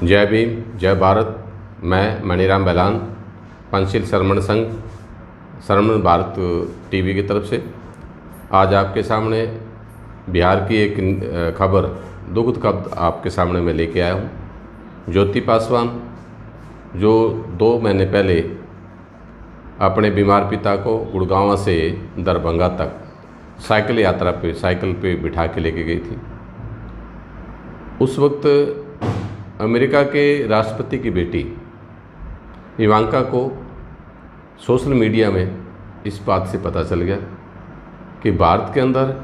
जय भीम, जय भारत। मैं मणिराम बैलान, पंचशील श्रमण संघ श्रमण भारत टीवी की तरफ से आज आपके सामने बिहार की एक खबर, दुखद खबर आपके सामने मैं लेके आया हूँ। ज्योति पासवान जो 2 महीने पहले अपने बीमार पिता को गुड़गांव से दरभंगा तक साइकिल यात्रा पे साइकिल पे बिठा के लेके गई थी। उस वक्त अमेरिका के राष्ट्रपति की बेटी इवांका को सोशल मीडिया में इस बात से पता चल गया कि भारत के अंदर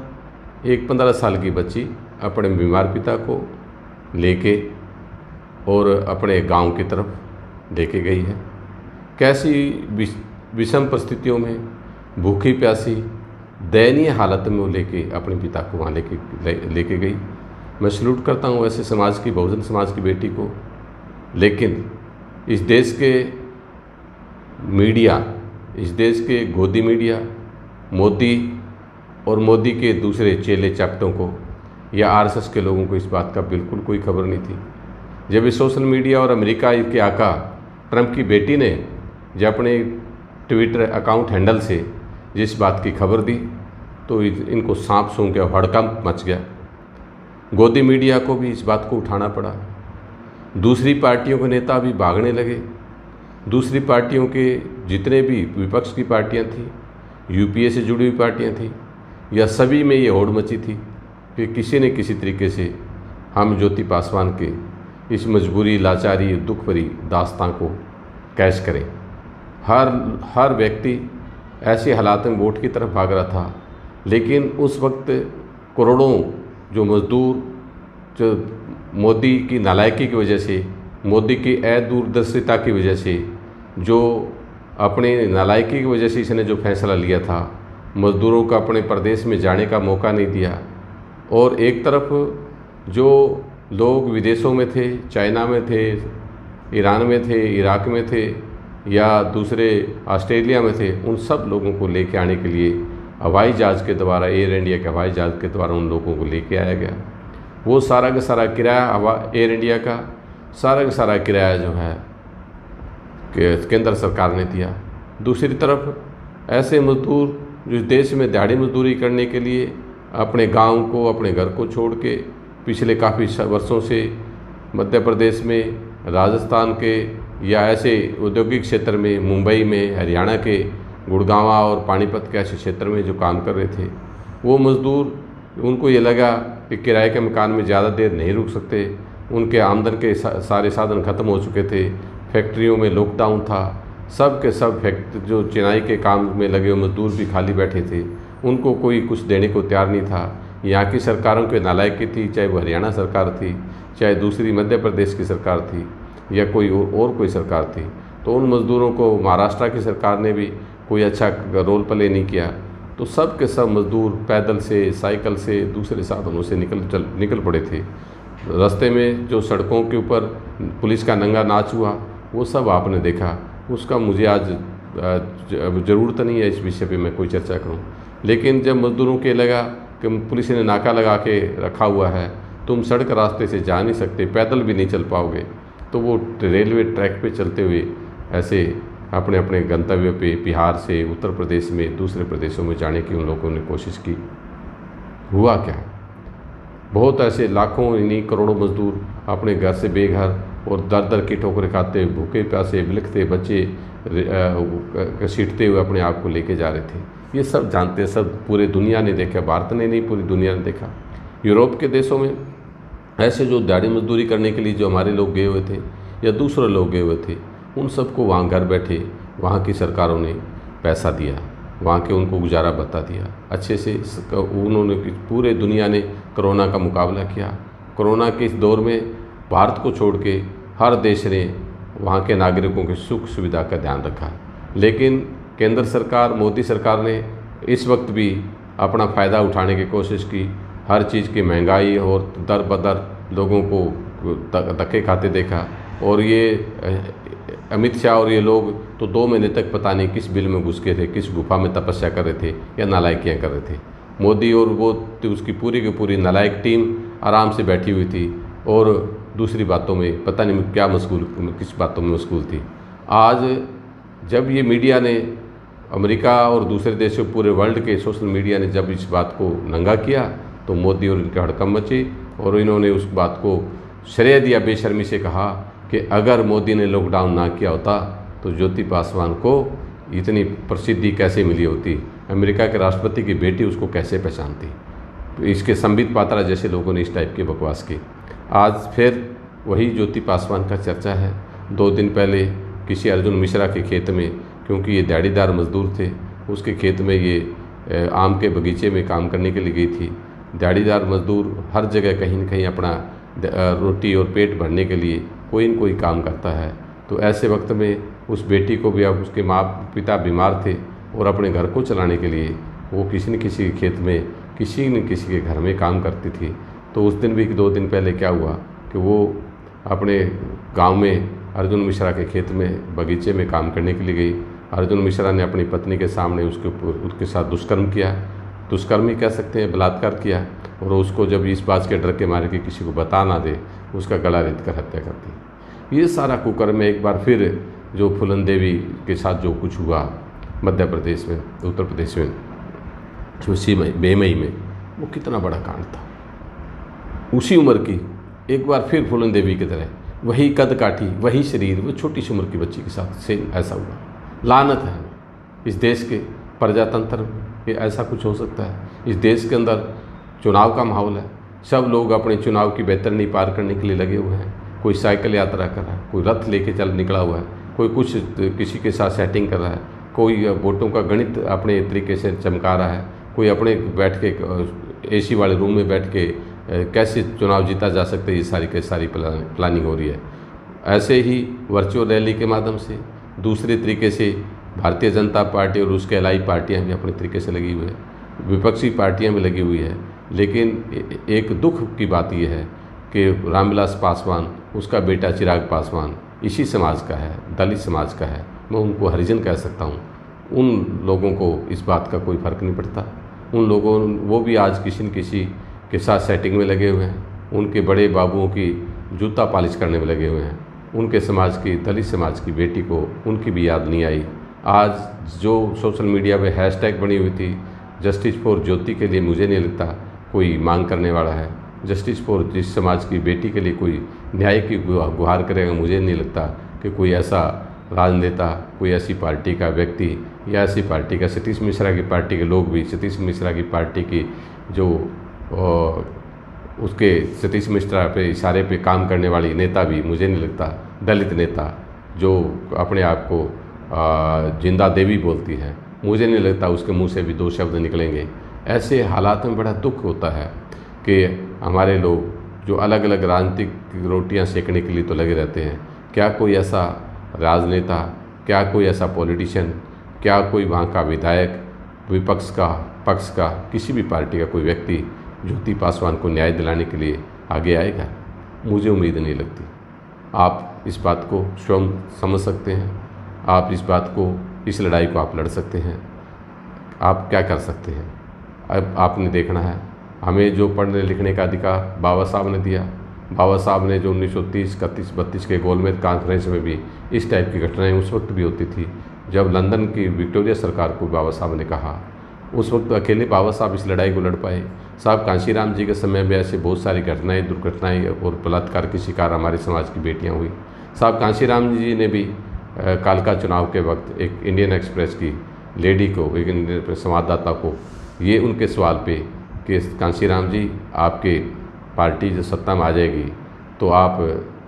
एक 15 साल की बच्ची अपने बीमार पिता को लेके और अपने गांव की तरफ लेके गई है। कैसी विषम परिस्थितियों में, भूखी प्यासी दयनीय हालत में वो लेके अपने पिता को वहाँ लेके गई। मैं सल्यूट करता हूँ ऐसे समाज की, बहुजन समाज की बेटी को। लेकिन इस देश के मीडिया, इस देश के गोदी मीडिया, मोदी और मोदी के दूसरे चेले चपटों को या आरएसएस के लोगों को इस बात का बिल्कुल कोई खबर नहीं थी। जब इस सोशल मीडिया और अमेरिका के आका ट्रंप की बेटी ने जब अपने ट्विटर अकाउंट हैंडल से जिस बात की खबर दी तो इनको सांप सूंघ गया, हड़कंप मच गया। गोदी मीडिया को भी इस बात को उठाना पड़ा। दूसरी पार्टियों के नेता भी भागने लगे। दूसरी पार्टियों के जितने भी विपक्ष की पार्टियां थी, यूपीए से जुड़ी हुई पार्टियां थी, या सभी में ये होड़ मची थी कि किसी न किसी तरीके से हम ज्योति पासवान के इस मजबूरी, लाचारी, दुख भरी दास्तां को कैश करें। हर व्यक्ति ऐसे हालात में वोट की तरफ भाग रहा था। लेकिन उस वक्त करोड़ों जो मजदूर, जो मोदी की नालायकी की वजह से, मोदी की अदूरदर्शिता की वजह से, जो अपने नालायकी की वजह से इसने जो फैसला लिया था, मजदूरों को अपने प्रदेश में जाने का मौका नहीं दिया। और एक तरफ जो लोग विदेशों में थे, चाइना में थे, ईरान में थे, इराक में थे या दूसरे ऑस्ट्रेलिया में थे, उन सब लोगों को लेके आने के लिए हवाई जहाज़ के द्वारा, एयर इंडिया के हवाई जहाज़ के द्वारा उन लोगों को लेके आया गया। वो सारा का सारा किराया एयर इंडिया का सारा किराया जो है केंद्र सरकार ने दिया। दूसरी तरफ ऐसे मजदूर जो इस देश में दिहाड़ी मजदूरी करने के लिए अपने गांव को, अपने घर को छोड़ के पिछले काफ़ी वर्षों से मध्य प्रदेश में, राजस्थान के या ऐसे औद्योगिक क्षेत्र में, मुंबई में, हरियाणा के गुड़गांव और पानीपत के ऐसे क्षेत्र में जो काम कर रहे थे, वो मज़दूर, उनको ये लगा कि किराए के मकान में ज़्यादा देर नहीं रुक सकते। उनके आमदन के सारे साधन ख़त्म हो चुके थे। फैक्ट्रियों में लॉकडाउन था। सब के सब जो चिनाई के काम में लगे हुए मजदूर भी खाली बैठे थे। उनको कोई कुछ देने को तैयार नहीं था। यहाँ की सरकारों के नालायकी थी, चाहे वो हरियाणा सरकार थी, चाहे दूसरी मध्य प्रदेश की सरकार थी या कोई और कोई सरकार थी। तो उन मज़दूरों को महाराष्ट्र की सरकार ने भी कोई अच्छा रोल प्ले नहीं किया। तो सब के सब मज़दूर पैदल से, साइकिल से, दूसरे साधनों से निकल पड़े थे। रास्ते में जो सड़कों के ऊपर पुलिस का नंगा नाच हुआ, वो सब आपने देखा। उसका मुझे आज ज़रूरत नहीं है इस विषय पे मैं कोई चर्चा करूं। लेकिन जब मज़दूरों के लगा कि पुलिस ने नाका लगा के रखा हुआ है, तुम सड़क रास्ते से जा नहीं सकते, पैदल भी नहीं चल पाओगे, तो वो रेलवे ट्रैक पे चलते हुए ऐसे अपने अपने गंतव्य पे बिहार से, उत्तर प्रदेश में, दूसरे प्रदेशों में जाने की उन लोगों ने कोशिश की। हुआ क्या? बहुत ऐसे लाखों यानी करोड़ों मजदूर अपने घर से बेघर और दर दर की ठोकरें खाते, भूखे प्यासे, बिलखते बच्चे घसीटते हुए अपने आप को लेके जा रहे थे। ये सब जानते, सब पूरे दुनिया ने देखा। भारत ने नहीं, पूरी दुनिया ने देखा। यूरोप के देशों में ऐसे जो दिहाड़ी मजदूरी करने के लिए जो हमारे लोग गए हुए थे या दूसरे लोग गए हुए थे, उन सबको वहाँ घर बैठे वहाँ की सरकारों ने पैसा दिया, वहाँ के उनको गुजारा भत्ता दिया अच्छे से। उन्होंने, पूरे दुनिया ने कोरोना का मुकाबला किया। कोरोना के इस दौर में भारत को छोड़ के हर देश ने वहाँ के नागरिकों की सुख सुविधा का ध्यान रखा। लेकिन केंद्र सरकार, मोदी सरकार ने इस वक्त भी अपना फ़ायदा उठाने की कोशिश की। हर चीज़ की महंगाई और दर बदर लोगों को धक्के खाते देखा। और ये अमित शाह और ये लोग तो 2 महीने तक पता नहीं किस बिल में घुस के थे, किस गुफा में तपस्या कर रहे थे या नालायकियाँ कर रहे थे। मोदी और वो उसकी पूरी की पूरी नालायक टीम आराम से बैठी हुई थी और दूसरी बातों में पता नहीं क्या मशगूल, किस बातों में मशगूल थी। आज जब ये मीडिया ने, अमेरिका और दूसरे देशों, पूरे वर्ल्ड के सोशल मीडिया ने जब इस बात को नंगा किया तो मोदी और इनके हड़कंप मची और इन्होंने उस बात को श्रेय दिया, बेशर्मी से कहा कि अगर मोदी ने लॉकडाउन ना किया होता तो ज्योति पासवान को इतनी प्रसिद्धि कैसे मिली होती, अमेरिका के राष्ट्रपति की बेटी उसको कैसे पहचानती। तो इसके संबित पात्रा जैसे लोगों ने इस टाइप की बकवास की। आज फिर वही ज्योति पासवान का चर्चा है। 2 दिन पहले किसी अर्जुन मिश्रा के खेत में, क्योंकि ये दिहाड़ीदार मजदूर थे, उसके खेत में ये आम के बगीचे में काम करने के लिए गई थी। दिहाड़ीदार मजदूर हर जगह कहीं न कहीं अपना रोटी और पेट भरने के लिए कोई न कोई काम करता है। तो ऐसे वक्त में उस बेटी को भी, अब उसके माँ पिता बीमार थे और अपने घर को चलाने के लिए वो किसी न किसी खेत में, किसी न किसी के घर में काम करती थी। तो उस दिन भी 2 दिन पहले क्या हुआ कि वो अपने गांव में अर्जुन मिश्रा के खेत में बगीचे में काम करने के लिए गई। अर्जुन मिश्रा ने अपनी पत्नी के सामने उसके साथ दुष्कर्म किया, दुष्कर्म ही कह सकते हैं, बलात्कार किया। और उसको जब इस बात के डर के मारे कि किसी को बता ना दे, उसका गला रेत कर हत्या कर दी। ये सारा कुकर्म एक बार फिर जो फूलन देवी के साथ जो कुछ हुआ मध्य प्रदेश में, उत्तर प्रदेश में, उसी बेमई में, वो कितना बड़ा कांड था। उसी उम्र की एक बार फिर फूलन देवी की तरह वही कद काठी, वही शरीर, वो छोटी सी उम्र की बच्ची के साथ सेम ऐसा हुआ। लानत है इस देश के प्रजातंत्र में कि ऐसा कुछ हो सकता है। इस देश के अंदर चुनाव का माहौल है, सब लोग अपने चुनाव की बेहतरीनी पार करने के लिए लगे हुए हैं। कोई साइकिल यात्रा कर रहा है, कोई रथ लेके चल निकला हुआ है, कोई कुछ किसी के साथ सेटिंग कर रहा है, कोई वोटों का गणित अपने तरीके से चमका रहा है, कोई अपने बैठ के एसी वाले रूम में बैठ के कैसे चुनाव जीता जा सकता है, ये सारी की सारी प्लानिंग हो रही है। ऐसे ही वर्चुअल रैली के माध्यम से, दूसरे तरीके से भारतीय जनता पार्टी और उसके अलाई पार्टियां भी अपने तरीके से लगी हुई है, विपक्षी पार्टियां भी लगी हुई है। लेकिन एक दुख की बात यह है कि रामविलास पासवान, उसका बेटा चिराग पासवान इसी समाज का है, दलित समाज का है। मैं उनको हरिजन कह सकता हूँ। उन लोगों को इस बात का कोई फ़र्क नहीं पड़ता। उन लोगों, वो भी आज किसी न किसी के साथ सेटिंग में लगे हुए हैं। उनके बड़े बाबुओं की जूता पॉलिश करने में लगे हुए हैं। उनके समाज की, दलित समाज की बेटी को उनकी भी याद नहीं आई। आज जो सोशल मीडिया पे हैशटैग बनी हुई थी जस्टिस फॉर ज्योति के लिए, मुझे नहीं लगता कोई मांग करने वाला है। जस्टिस फॉर जिस समाज की बेटी के लिए कोई न्याय की गुहार करेगा, मुझे नहीं लगता कि कोई ऐसा राजनेता, कोई ऐसी पार्टी का व्यक्ति या ऐसी पार्टी का, सतीश मिश्रा की पार्टी के लोग भी, सतीश मिश्रा की पार्टी की जो उसके सतीश मिश्रा पे इशारे पे काम करने वाली नेता भी, मुझे नहीं लगता, दलित नेता जो अपने आप को जिंदा देवी बोलती है, मुझे नहीं लगता उसके मुंह से भी 2 शब्द निकलेंगे। ऐसे हालात में बड़ा दुख होता है कि हमारे लोग जो अलग अलग राजनीतिक रोटियां सेकने के लिए तो लगे रहते हैं, क्या कोई ऐसा राजनेता, क्या कोई ऐसा पॉलिटिशियन, क्या कोई वहाँ का विधायक, विपक्ष का, पक्ष का, किसी भी पार्टी का कोई व्यक्ति ज्योति पासवान को न्याय दिलाने के लिए आगे आएगा? मुझे उम्मीद नहीं लगती। आप इस बात को स्वयं समझ सकते हैं, आप इस बात को, इस लड़ाई को आप लड़ सकते हैं। आप क्या कर सकते हैं? अब आपने देखना है, हमें जो पढ़ने लिखने का अधिकार बाबा साहब ने दिया, बाबा साहब ने जो 1930, 31, 32 के गोलमेज कॉन्फ्रेंस में भी इस टाइप की घटनाएं उस वक्त भी होती थी जब लंदन की विक्टोरिया सरकार को बाबा साहब ने कहा। उस वक्त अकेले बाबा साहब इस लड़ाई को लड़ पाए। साहब कांशीराम जी के समय में ऐसे बहुत सारी घटनाएं, दुर्घटनाएं और बलात्कार की शिकार हमारे समाज की बेटियां हुई। साहब कांशीराम जी ने भी कालका चुनाव के वक्त एक इंडियन एक्सप्रेस की लेडी को, एक इंडियन संवाददाता को, ये उनके सवाल पे कि कांशीराम जी, आपके पार्टी जो सत्ता में आ जाएगी तो आप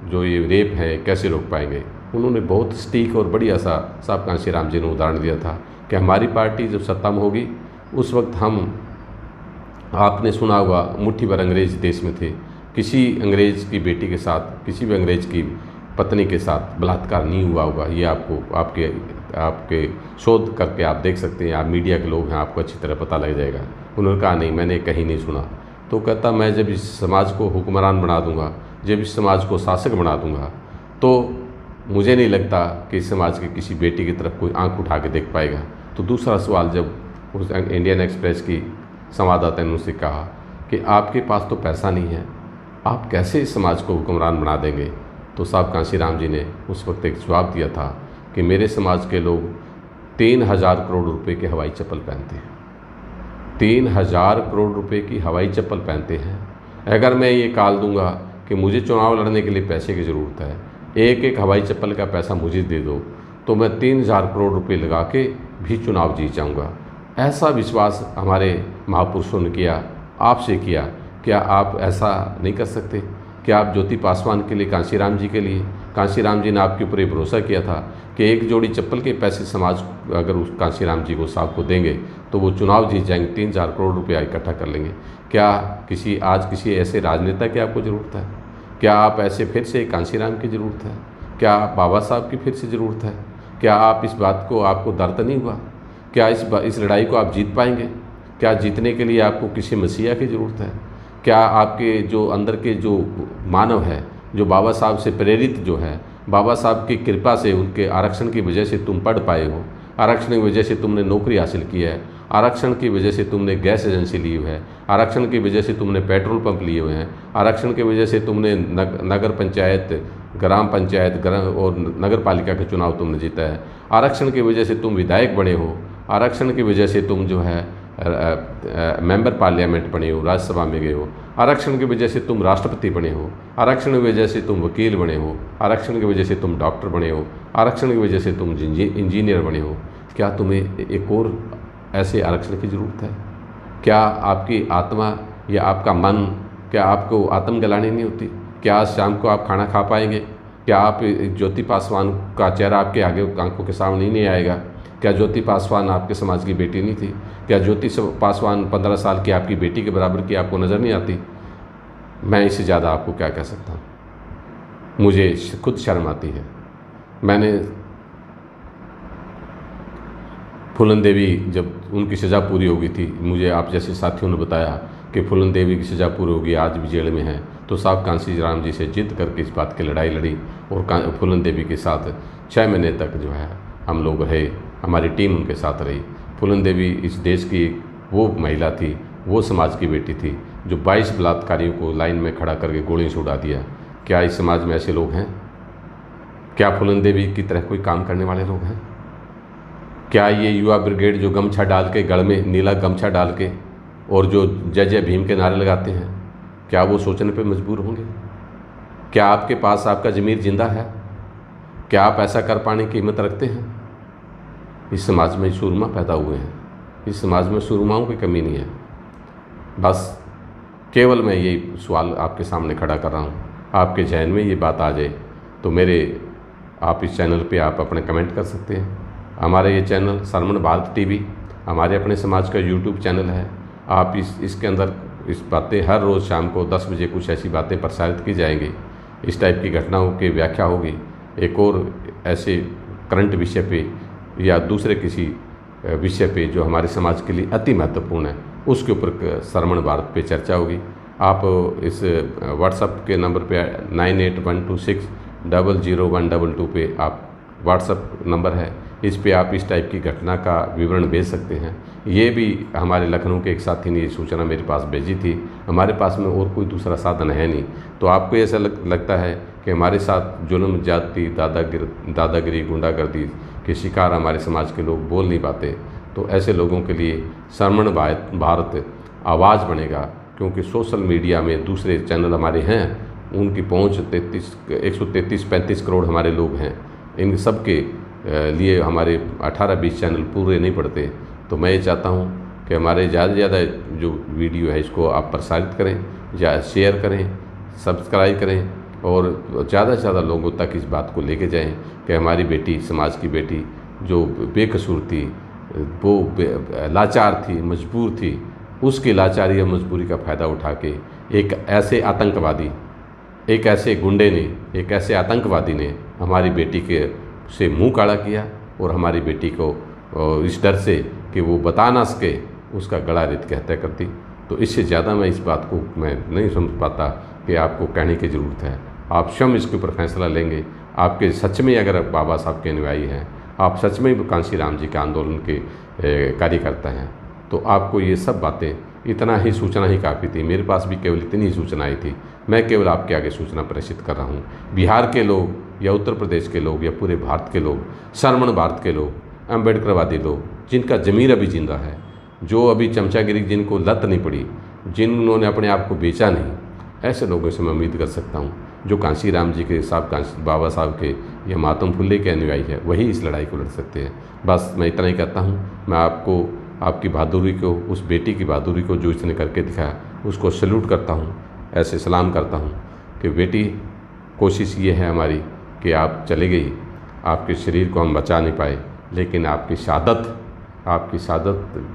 जो ये रेप है कैसे रोक पाएंगे, उन्होंने बहुत सटीक और बढ़िया सा साहब कांशीराम जी ने उदाहरण दिया था कि हमारी पार्टी जब सत्ता में होगी उस वक्त हम, आपने सुना होगा, मुट्ठी भर अंग्रेज देश में थे, किसी अंग्रेज़ की बेटी के साथ, किसी भी अंग्रेज़ की पत्नी के साथ बलात्कार नहीं हुआ होगा। ये आपको आपके शोध करके आप देख सकते हैं, आप मीडिया के लोग हैं, आपको अच्छी तरह पता लग जाएगा। उन्होंने कहा नहीं, मैंने कहीं नहीं सुना। तो कहता, मैं जब इस समाज को हुक्मरान बना दूंगा, जब इस समाज को शासक बना दूंगा, तो मुझे नहीं लगता कि इस समाज की किसी बेटी की तरफ कोई आंख उठा के देख पाएगा। तो दूसरा सवाल जब उस इंडियन एक्सप्रेस की संवाददाता ने उनसे कहा कि आपके पास तो पैसा नहीं है, आप कैसे इस समाज को हुक्मरान बना देंगे? तो साहब कांशीराम जी ने उस वक्त एक जवाब दिया था कि मेरे समाज के लोग 3000 करोड़ रुपए के हवाई चप्पल पहनते हैं, 3000 करोड़ रुपए की हवाई चप्पल पहनते हैं। अगर मैं ये काल दूंगा कि मुझे चुनाव लड़ने के लिए पैसे की ज़रूरत है, एक एक हवाई चप्पल का पैसा मुझे दे दो, तो मैं 3000 करोड़ रुपए लगा के भी चुनाव जीत जाऊँगा। ऐसा विश्वास हमारे महापुरुषों ने किया, आपसे किया। क्या आप ऐसा नहीं कर सकते? क्या आप ज्योति पासवान के लिए, कांशीराम जी के लिए, कांशीराम जी ने आपके ऊपर भरोसा किया था कि एक जोड़ी चप्पल के पैसे समाज अगर उस कांशीराम जी को साहब को देंगे तो वो चुनाव जीत जाएंगे, 3000 करोड़ रुपया इकट्ठा कर लेंगे। क्या आज किसी ऐसे राजनेता की आपको ज़रूरत है? क्या आप ऐसे फिर से कांशीराम की ज़रूरत है? क्या बाबा साहब की फिर से ज़रूरत है? क्या आप इस बात को आपको दर्द नहीं हुआ? क्या इस लड़ाई को आप जीत पाएंगे? क्या जीतने के लिए आपको किसी मसीहा की ज़रूरत है? क्या आपके जो अंदर के जो मानव है, जो बाबा साहब से प्रेरित जो है, बाबा साहब की कृपा से, उनके आरक्षण की वजह से तुम पढ़ पाए हो, आरक्षण की वजह से तुमने नौकरी हासिल की है, आरक्षण की वजह से तुमने गैस एजेंसी ली हुई है, आरक्षण की वजह से तुमने पेट्रोल पंप लिए हुए हैं, आरक्षण की वजह से तुमने नगर पंचायत, ग्राम पंचायत और नगर पालिका के चुनाव तुमने जीता है, आरक्षण की वजह से तुम विधायक बने हो, आरक्षण की वजह से तुम जो है मेंबर पार्लियामेंट बने हो, राज्यसभा में गए हो, आरक्षण की वजह से तुम राष्ट्रपति बने हो, आरक्षण की वजह से तुम वकील बने हो, आरक्षण की वजह से तुम डॉक्टर बने हो, आरक्षण की वजह से तुम इंजीनियर बने हो। क्या तुम्हें एक और ऐसे आरक्षण की ज़रूरत है? क्या आपकी आत्मा या आपका मन, क्या आपको आत्म गलानी नहीं होती? क्या आज शाम को आप खाना खा पाएंगे? क्या आप ज्योति पासवान का चेहरा आपके आगे आंखों के सामने नहीं आएगा? क्या ज्योति पासवान आपके समाज की बेटी नहीं थी? क्या ज्योति पासवान 15 साल की आपकी बेटी के बराबर की आपको नज़र नहीं आती? मैं इससे ज़्यादा आपको क्या कह सकता हूँ? मुझे खुद शर्म आती है। मैंने फूलन देवी, जब उनकी सज़ा पूरी हो गई थी, मुझे आप जैसे साथियों ने बताया कि फूलन देवी की सज़ा पूरी हो गई, आज भी जेल में है, तो साहब कांशीराम जी से जिद करके इस बात की लड़ाई लड़ी और फूलन देवी के साथ 6 महीने तक जो है हम लोग रहे, हमारी टीम उनके साथ रही। फूलन देवी इस देश की वो महिला थी, वो समाज की बेटी थी जो 22 बलात्कारियों को लाइन में खड़ा करके गोलियों से उड़ा दिया। क्या इस समाज में ऐसे लोग हैं? क्या फूलन देवी की तरह कोई काम करने वाले लोग हैं? क्या ये युवा ब्रिगेड जो गमछा डाल के, गल में नीला गमछा डाल के और जो जय जय भीम के नारे लगाते हैं, क्या वो सोचने पे मजबूर होंगे? क्या आपके पास आपका ज़मीर जिंदा है? क्या आप ऐसा कर पाने की हिम्मत रखते हैं? इस समाज में सूरमा पैदा हुए हैं, इस समाज में सूरमाओं की कमी नहीं है। बस केवल मैं यही सवाल आपके सामने खड़ा कर रहा हूँ, आपके जहन में ये बात आ जाए तो आप इस चैनल पे आप अपने कमेंट कर सकते हैं। हमारे ये चैनल सरमन भारत टीवी हमारे अपने समाज का यूट्यूब चैनल है। आप इसके अंदर इस बातें हर रोज़ शाम को 10 बजे कुछ ऐसी बातें प्रसारित की जाएंगी, इस टाइप की घटनाओं की व्याख्या होगी। एक और ऐसे करंट विषय पे या दूसरे किसी विषय पे जो हमारे समाज के लिए अति महत्वपूर्ण है, उसके ऊपर सरमन भारत पे चर्चा होगी। आप इस व्हाट्सएप के नंबर पे 9812600122 पे आप व्हाट्सएप नंबर है, इस पे आप इस टाइप की घटना का विवरण भेज सकते हैं। ये भी हमारे लखनऊ के एक साथी ने ये सूचना मेरे पास भेजी थी। हमारे पास में और कोई दूसरा साधन है नहीं, तो आपको ऐसा लगता है कि हमारे साथ जुल्म, जाति, दादागिरी, गुंडागर्दी के शिकार हमारे समाज के लोग बोल नहीं पाते, तो ऐसे लोगों के लिए सरमन भारत आवाज़ बनेगा। क्योंकि सोशल मीडिया में दूसरे चैनल हमारे हैं, उनकी पहुंच 133-135 करोड़ हमारे लोग हैं, इन सब के लिए हमारे 18-20 चैनल पूरे नहीं पड़ते। तो मैं ये चाहता हूँ कि हमारे ज़्यादा से ज़्यादा जो वीडियो है इसको आप प्रसारित करें, या शेयर करें, सब्सक्राइब करें और ज़्यादा से ज़्यादा लोगों तक इस बात को लेके जाएं कि हमारी बेटी, समाज की बेटी जो बेकसूर थी, वो लाचार थी, मजबूर थी, उसकी लाचारी और मजबूरी का फ़ायदा उठा के एक ऐसे आतंकवादी, एक ऐसे गुंडे ने, एक ऐसे आतंकवादी ने हमारी बेटी के से मुंह काला किया और हमारी बेटी को इस डर से कि वो बता ना सके उसका गला रेत के हत्या कर दी। तो इससे ज़्यादा मैं इस बात को मैं नहीं समझ पाता कि आपको कहने की ज़रूरत है। आप स्वयं इसके ऊपर फैसला लेंगे। आपके सच में अगर बाबा साहब के अनुयायी हैं, आप सच में कांशीराम जी के आंदोलन के कार्यकर्ता हैं, तो आपको ये सब बातें, इतना ही सूचना ही काफ़ी थी। मेरे पास भी केवल इतनी ही सूचनाएँ थी। मैं केवल आपके आगे सूचना प्रेषित कर रहा हूँ। बिहार के लोग या उत्तर प्रदेश के लोग या पूरे भारत के लोग, श्रमण भारत के लोग, अम्बेडकरवादी लोग, जिनका ज़मीर अभी जिंदा है, जो अभी चमचागिरी जिनको लत नहीं पड़ी, जिन्होंने अपने आप को बेचा नहीं, ऐसे लोगों से मैं उम्मीद कर सकता हूँ जो कांशीराम जी के साहब, बाबा साहब के या महात्मा फुल्ले के अनुयायी है, वही इस लड़ाई को लड़ सकते हैं। बस मैं इतना ही कहता हूँ। मैं आपको, आपकी बहादुरी को, उस बेटी की बहादुरी को जो इसने करके दिखाया, उसको सैल्यूट करता हूँ, ऐसे सलाम करता हूँ कि बेटी, कोशिश ये है हमारी कि आप चली गई, आपके शरीर को हम बचा नहीं पाए, लेकिन आपकी शहादत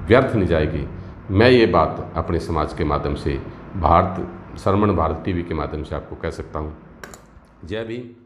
व्यर्थ नहीं जाएगी। मैं ये बात अपने समाज के माध्यम से, श्रमण भारत टीवी के माध्यम से आपको कह सकता हूँ। जय भीम।